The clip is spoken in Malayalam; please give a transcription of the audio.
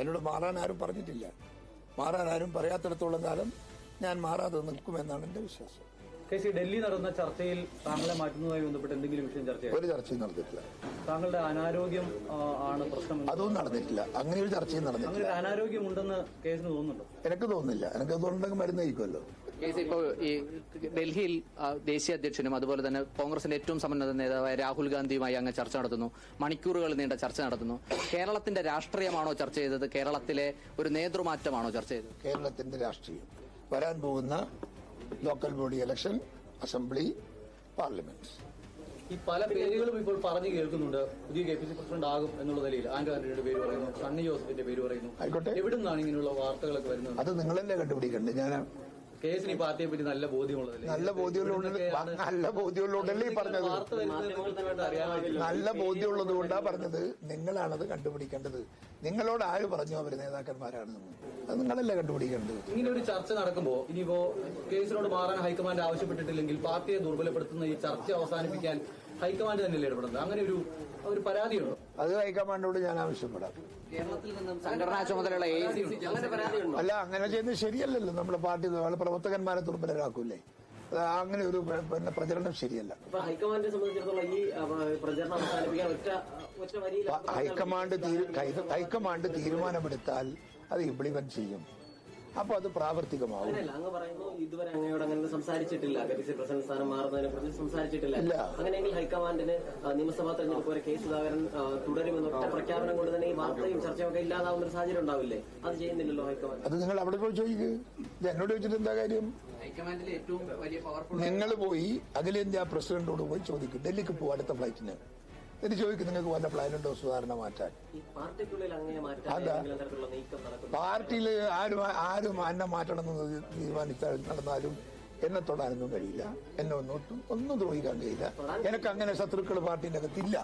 എന്നോട് മാറാൻ ആരും പറഞ്ഞിട്ടില്ല. മാറാൻ ആരും പറയാത്തിടത്തോളം കാലം ഞാൻ മാറാതെ നിൽക്കുമെന്നാണ് എന്റെ വിശ്വാസം. ഡൽഹി നടന്ന ചർച്ചയിൽ താങ്കളെ മാറ്റുന്നതുമായി ബന്ധപ്പെട്ട് എന്തെങ്കിലും വിഷയം ചർച്ച ഒരു ചർച്ചയും നടന്നിട്ടില്ല. താങ്കളുടെ അനാരോഗ്യം ആണ് പ്രശ്നം? അതൊന്നും നടന്നിട്ടില്ല. അങ്ങനെ ഒരു ചർച്ചയും നടന്നിട്ടില്ല. അനാരോഗ്യം ഉണ്ടെന്ന് കേസിന് തോന്നുന്നുണ്ടോ? എനിക്ക് തോന്നുന്നില്ല. എനിക്ക് അതുകൊണ്ടെങ്കിൽ മരുന്ന് കഴിക്കുമല്ലോ. ഇപ്പോൾ ഈ ഡൽഹിയിൽ ദേശീയ അധ്യക്ഷനും അതുപോലെ തന്നെ കോൺഗ്രസിന്റെ ഏറ്റവും സമ്പന്ന നേതാവായ രാഹുൽ ഗാന്ധിയുമായി അങ്ങ് ചർച്ച നടത്തുന്നു. മണിക്കൂറുകൾ നീണ്ട ചർച്ച നടത്തുന്നു. കേരളത്തിന്റെ രാഷ്ട്രീയമാണോ ചർച്ച ചെയ്തത്? കേരളത്തിലെ ഒരു നേതൃമാറ്റമാണോ ചർച്ച ചെയ്തത്? കേരളത്തിന്റെ രാഷ്ട്രീയം, വരാൻ പോകുന്ന local body election, assembly, parliament. ഈ പല പേരുകളും ഇപ്പോൾ പറഞ്ഞു കേൾക്കുന്നുണ്ട്. പുതിയ KPCC പ്രസിഡന്റ് ആകും എന്നുള്ള നിലയിൽ ആന്റോ ആന്റണിയുടെ പേര് പറയുന്നു, സണ്ണി ജോസഫിന്റെ പേര് പറയുന്നു. ആയിക്കോട്ടെ, എവിടെ നിന്നാണ് ഇങ്ങനെയുള്ള വാർത്തകളൊക്കെ വരുന്നത്? അത് നിങ്ങളല്ലേ കണ്ടുപിടിക്കണ്ടേ? ഞാൻ കേസിന് ഈ പാർട്ടിയെ പറ്റി നല്ല ബോധ്യമുള്ളതല്ലേ? നല്ല ബോധ്യമുള്ളതുകൊണ്ടല്ലേ പറഞ്ഞത്. നല്ല ബോധ്യമുള്ളത് കൊണ്ടാ പറഞ്ഞത്. നിങ്ങളാണത് കണ്ടുപിടിക്കേണ്ടത്. നിങ്ങളോട് ആര് പറഞ്ഞു അവർ നേതാക്കന്മാരാണെന്ന്? അത് നിങ്ങളല്ലേ കണ്ടുപിടിക്കേണ്ടത്. ഇങ്ങനെ ഒരു ചർച്ച നടക്കുമ്പോ ഇനിയിപ്പോ കേസിനോട് മാറാൻ ഹൈക്കമാൻഡ് ആവശ്യപ്പെട്ടിട്ടില്ലെങ്കിൽ പാർട്ടിയെ ദുർബലപ്പെടുത്തുന്ന ഈ ചർച്ച അവസാനിപ്പിക്കാൻ ഹൈക്കമാൻഡ് തന്നെയല്ലേ ഇടപെടുന്നത്? അങ്ങനെ ഒരു പരാതിയുണ്ടോ? അത് ഹൈക്കമാൻഡോട് ഞാൻ ആവശ്യപ്പെടാം. കേരളത്തിൽ നിന്നും സംഘടനാ ചുമതലയുള്ള AICC അങ്ങനെ പരാതിയുണ്ടോ? അല്ല, അങ്ങനെ ചെയ്യുന്നത് ശരിയല്ലല്ലോ. നമ്മുടെ പാർട്ടി പ്രവർത്തകന്മാരെ ദുർബലരാക്കൂലേ? അങ്ങനെ ഒരു പ്രചരണം ശരിയല്ല. ഹൈക്കമാൻഡിനെ സംബന്ധിച്ചിടത്തോളം ഈ പ്രചരണം അവസാനിപ്പിക്കാൻ ഹൈക്കമാൻഡ് തീരുമാനമെടുത്താൽ അത് ഇംപ്ലിമെന്റ് ചെയ്യും. അപ്പൊ അത് പ്രാവർത്തികമാവും. അങ്ങ് പറയുന്നു ഇതുവരെ അങ്ങയോട് അങ്ങനെ സംസാരിച്ചിട്ടില്ല, KPCC പ്രസിഡന്റ് സ്ഥാനം മാറുന്നതിനെ കുറിച്ച് സംസാരിച്ചിട്ടില്ല. അങ്ങനെയെങ്കിൽ ഹൈക്കമാൻഡിന് നിയമസഭാ തെരഞ്ഞെടുപ്പ് വരെ സുധാകരൻ തുടരുമെന്ന ഒറ്റ പ്രഖ്യാപനം കൊണ്ട് തന്നെ ഈ വാർത്തയും ചർച്ചയൊക്കെ ഇല്ലാതാവുന്ന ഒരു സാഹചര്യം ഉണ്ടാവില്ലേ? അത് ചെയ്യുന്നില്ലല്ലോ ഹൈക്കമാൻഡ്. അത് നിങ്ങൾ അവിടെ പോയി ചോദിക്കുക. എന്നോട് ചോദിച്ചിട്ട് എന്താ കാര്യം? ഹൈക്കമാൻഡിലെ ഏറ്റവും വലിയ പവർഫുൾ നിങ്ങൾ പോയി അഖിലേന്ത്യാ പ്രസിഡന്റോട് പോയി ചോദിക്കും. ഡൽഹിക്ക് പോകും അടുത്ത ഫ്ലൈറ്റിന്. എന്നിട്ട് ചോദിക്കും, നിങ്ങൾക്ക് വല്ല പ്ലാനുണ്ടോ സുധാരണ മാറ്റാൻ? പാർട്ടിയിൽ ആരും എന്നെ മാറ്റണമെന്ന് തീരുമാനിച്ചാൽ നടന്നാലും എന്നെ തൊടാനൊന്നും കഴിയില്ല. എന്നെ ഒന്നും ദ്രോഹിക്കാൻ കഴിയില്ല. എനിക്ക് അങ്ങനെ ശത്രുക്കൾ പാർട്ടിന്റെ അകത്തില്ല.